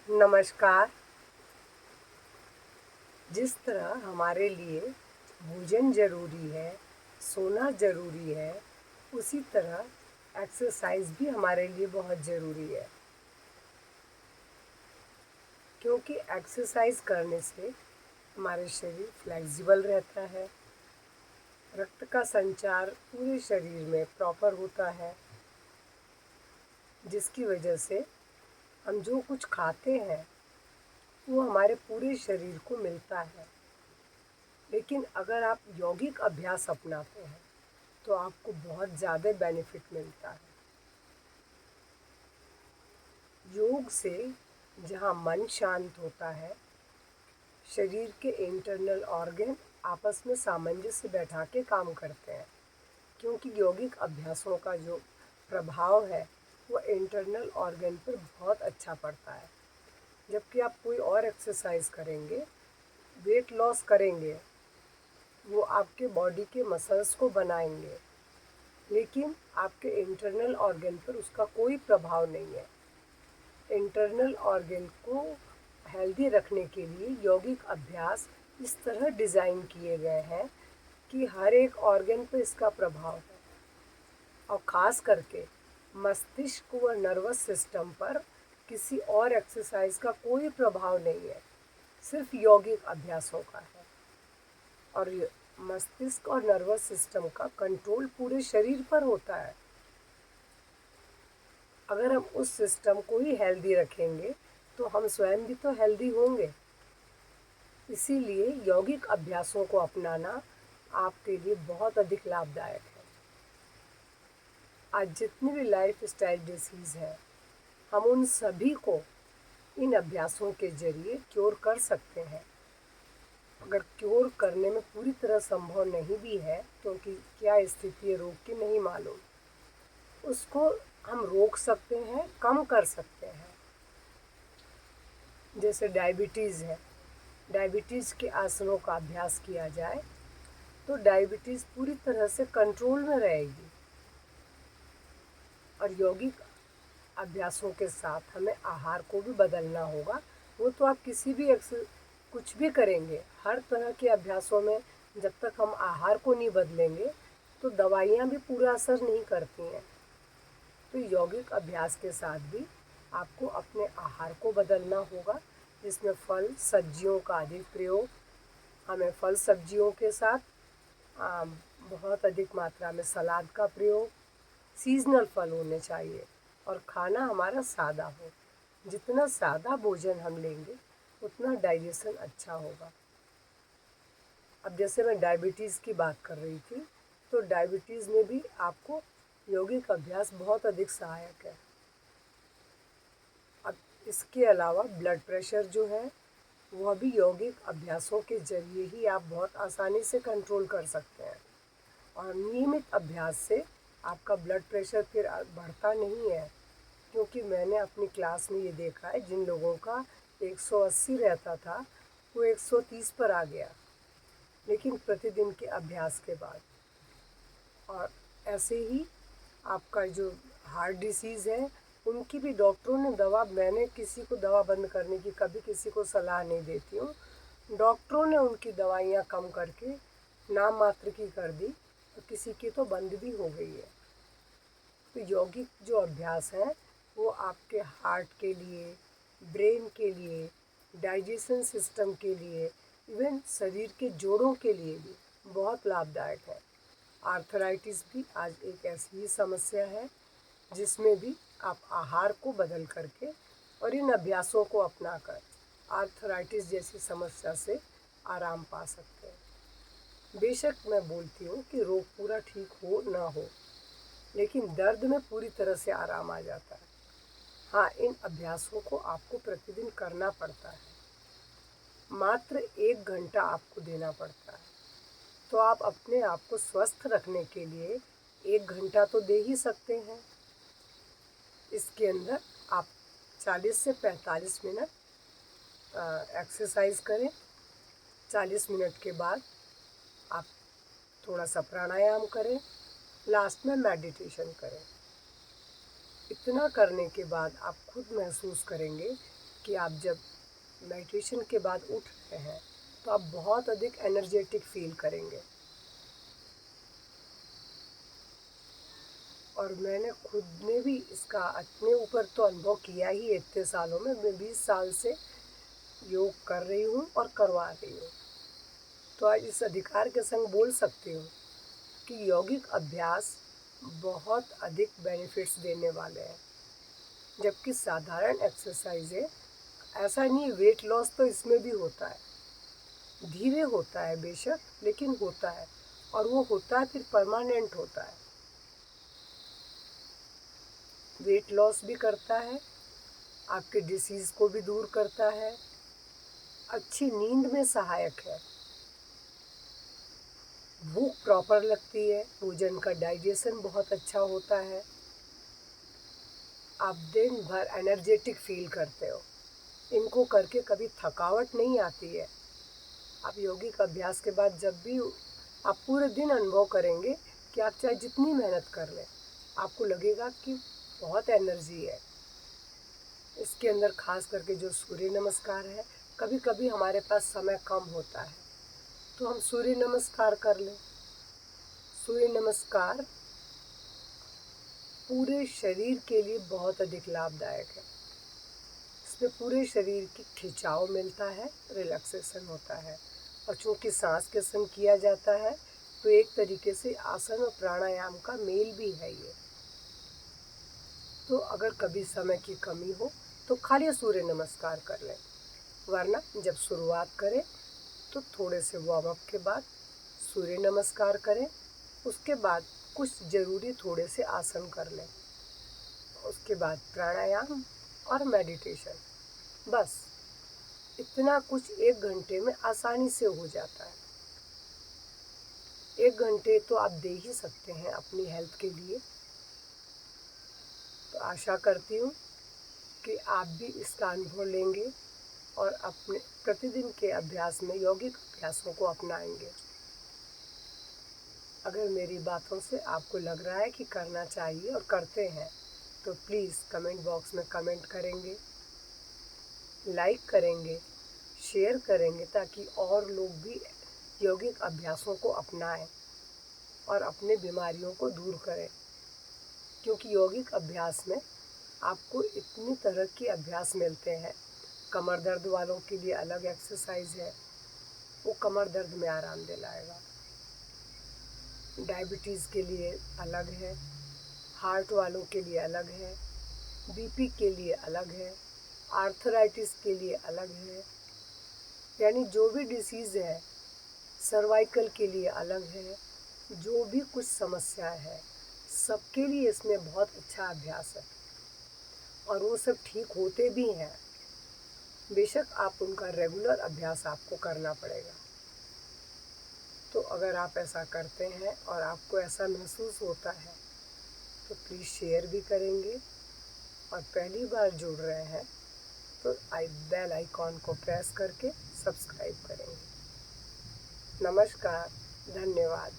नमस्कार। जिस तरह हमारे लिए भोजन ज़रूरी है, सोना ज़रूरी है, उसी तरह एक्सरसाइज भी हमारे लिए बहुत ज़रूरी है, क्योंकि एक्सरसाइज करने से हमारे शरीर फ्लेक्सिबल रहता है, रक्त का संचार पूरे शरीर में प्रॉपर होता है, जिसकी वजह से हम जो कुछ खाते हैं वो हमारे पूरे शरीर को मिलता है। लेकिन अगर आप यौगिक अभ्यास अपनाते हैं तो आपको बहुत ज़्यादा बेनिफिट मिलता है। योग से जहाँ मन शांत होता है, शरीर के इंटरनल ऑर्गन आपस में सामंजस्य बैठा के काम करते हैं, क्योंकि यौगिक अभ्यासों का जो प्रभाव है वो इंटरनल ऑर्गन पर बहुत अच्छा पड़ता है। जबकि आप कोई और एक्सरसाइज करेंगे, वेट लॉस करेंगे, वो आपके बॉडी के मसल्स को बनाएंगे, लेकिन आपके इंटरनल ऑर्गन पर उसका कोई प्रभाव नहीं है। इंटरनल ऑर्गन को हेल्दी रखने के लिए यौगिक अभ्यास इस तरह डिज़ाइन किए गए हैं कि हर एक ऑर्गन पर इसका प्रभाव है, और ख़ास करके मस्तिष्क व नर्वस सिस्टम पर किसी और एक्सरसाइज का कोई प्रभाव नहीं है, सिर्फ यौगिक अभ्यासों का है। और मस्तिष्क और नर्वस सिस्टम का कंट्रोल पूरे शरीर पर होता है। अगर हम उस सिस्टम को ही हेल्दी रखेंगे तो हम स्वयं भी तो हेल्दी होंगे। इसीलिए यौगिक अभ्यासों को अपनाना आपके लिए बहुत अधिक लाभदायक है। आज जितनी भी लाइफ स्टाइल डिसीज़ है, हम उन सभी को इन अभ्यासों के जरिए क्योर कर सकते हैं। अगर क्योर करने में पूरी तरह संभव नहीं भी है, क्योंकि क्या स्थिति है रोग की नहीं मालूम, उसको हम रोक सकते हैं, कम कर सकते हैं। जैसे डायबिटीज़ है, डायबिटीज़ के आसनों का अभ्यास किया जाए तो डायबिटीज़ पूरी तरह से कंट्रोल में रहेगी। और यौगिक अभ्यासों के साथ हमें आहार को भी बदलना होगा। वो तो आप किसी भी कुछ भी करेंगे, हर तरह के अभ्यासों में जब तक हम आहार को नहीं बदलेंगे तो दवाइयाँ भी पूरा असर नहीं करती हैं। तो यौगिक अभ्यास के साथ भी आपको अपने आहार को बदलना होगा, जिसमें फल सब्जियों का अधिक प्रयोग। हमें फल सब्जियों के साथ बहुत अधिक मात्रा में सलाद का प्रयोग, सीजनल फल होने चाहिए, और खाना हमारा सादा हो। जितना सादा भोजन हम लेंगे उतना डाइजेशन अच्छा होगा। अब जैसे मैं डायबिटीज़ की बात कर रही थी, तो डायबिटीज़ में भी आपको यौगिक अभ्यास बहुत अधिक सहायक है। अब इसके अलावा ब्लड प्रेशर जो है वह भी यौगिक अभ्यासों के जरिए ही आप बहुत आसानी से कंट्रोल कर सकते हैं। और नियमित अभ्यास से आपका ब्लड प्रेशर फिर बढ़ता नहीं है, क्योंकि मैंने अपनी क्लास में ये देखा है, जिन लोगों का 180 रहता था वो 130 पर आ गया, लेकिन प्रतिदिन के अभ्यास के बाद। और ऐसे ही आपका जो हार्ट डिसीज़ है, उनकी भी डॉक्टरों ने दवा, मैंने किसी को दवा बंद करने की कभी किसी को सलाह नहीं देती हूँ, डॉक्टरों ने उनकी दवाइयाँ कम करके नाम मात्र की कर दी, तो किसी की तो बंद भी हो गई है। तो यौगिक जो अभ्यास है वो आपके हार्ट के लिए, ब्रेन के लिए, डाइजेशन सिस्टम के लिए, इवन शरीर के जोड़ों के लिए भी बहुत लाभदायक है। आर्थराइटिस भी आज एक ऐसी ही समस्या है, जिसमें भी आप आहार को बदल करके और इन अभ्यासों को अपनाकर आर्थराइटिस जैसी समस्या से आराम पा सकते हैं। बेशक मैं बोलती हूँ कि रोग पूरा ठीक हो ना हो, लेकिन दर्द में पूरी तरह से आराम आ जाता है। हाँ, इन अभ्यासों को आपको प्रतिदिन करना पड़ता है, मात्र 1 घंटा आपको देना पड़ता है। तो आप अपने आप को स्वस्थ रखने के लिए 1 घंटा तो दे ही सकते हैं। इसके अंदर आप 40 से 45 मिनट एक्सरसाइज करें। 40 मिनट के बाद आप थोड़ा सा प्राणायाम करें, लास्ट में मेडिटेशन करें। इतना करने के बाद आप खुद महसूस करेंगे कि आप जब मेडिटेशन के बाद उठ रहे हैं तो आप बहुत अधिक एनर्जेटिक फील करेंगे। और मैंने खुद ने भी इसका अपने ऊपर तो अनुभव किया ही है। इतने सालों में मैं 20 साल से योग कर रही हूँ और करवा रही हूँ, तो आज इस अधिकार के संग बोल सकती हूँ कि यौगिक अभ्यास बहुत अधिक बेनिफिट्स देने वाले हैं। जबकि साधारण एक्सरसाइज है, ऐसा नहीं, वेट लॉस तो इसमें भी होता है, धीरे होता है बेशक, लेकिन होता है, और वो होता है फिर परमानेंट होता है। वेट लॉस भी करता है, आपके डिसीज़ को भी दूर करता है, अच्छी नींद में सहायक है, भूख प्रॉपर लगती है, भोजन का डाइजेशन बहुत अच्छा होता है, आप दिन भर एनर्जेटिक फील करते हो। इनको करके कभी थकावट नहीं आती है। आप यौगिक अभ्यास के बाद जब भी आप पूरे दिन अनुभव करेंगे कि आप चाहे जितनी मेहनत कर लें, आपको लगेगा कि बहुत एनर्जी है। इसके अंदर खास करके जो सूर्य नमस्कार है, कभी कभी हमारे पास समय कम होता है तो हम सूर्य नमस्कार कर लें। सूर्य नमस्कार पूरे शरीर के लिए बहुत अधिक लाभदायक है। इसमें पूरे शरीर की खिंचाव मिलता है, रिलैक्सेशन होता है, और चूँकि सांस के संग किया जाता है तो एक तरीके से आसन और प्राणायाम का मेल भी है ये। तो अगर कभी समय की कमी हो तो खाली सूर्य नमस्कार कर लें, वरना जब शुरुआत करें तो थोड़े से वार्म अप के बाद सूर्य नमस्कार करें, उसके बाद कुछ ज़रूरी थोड़े से आसन कर लें, उसके बाद प्राणायाम और मेडिटेशन। बस इतना कुछ 1 घंटे में आसानी से हो जाता है। 1 घंटे तो आप दे ही सकते हैं अपनी हेल्थ के लिए। तो आशा करती हूँ कि आप भी इसका अनुभव लेंगे और अपने प्रतिदिन के अभ्यास में यौगिक अभ्यासों को अपनाएंगे। अगर मेरी बातों से आपको लग रहा है कि करना चाहिए और करते हैं, तो प्लीज़ कमेंट बॉक्स में कमेंट करेंगे, लाइक करेंगे, शेयर करेंगे, ताकि और लोग भी यौगिक अभ्यासों को अपनाएं और अपने बीमारियों को दूर करें। क्योंकि यौगिक अभ्यास में आपको इतनी तरह के अभ्यास मिलते हैं। कमर दर्द वालों के लिए अलग एक्सरसाइज है, वो कमर दर्द में आराम दिलाएगा। डायबिटीज़ के लिए अलग है, हार्ट वालों के लिए अलग है, बीपी के लिए अलग है, आर्थराइटिस के लिए अलग है, यानी जो भी डिसीज़ है, सर्वाइकल के लिए अलग है, जो भी कुछ समस्याएं है, सबके लिए इसमें बहुत अच्छा अभ्यास है और वो सब ठीक होते भी हैं। बेशक आप उनका रेगुलर अभ्यास आपको करना पड़ेगा। तो अगर आप ऐसा करते हैं और आपको ऐसा महसूस होता है तो प्लीज़ शेयर भी करेंगे, और पहली बार जुड़ रहे हैं तो बेल आइकॉन को प्रेस करके सब्सक्राइब करेंगे। नमस्कार, धन्यवाद।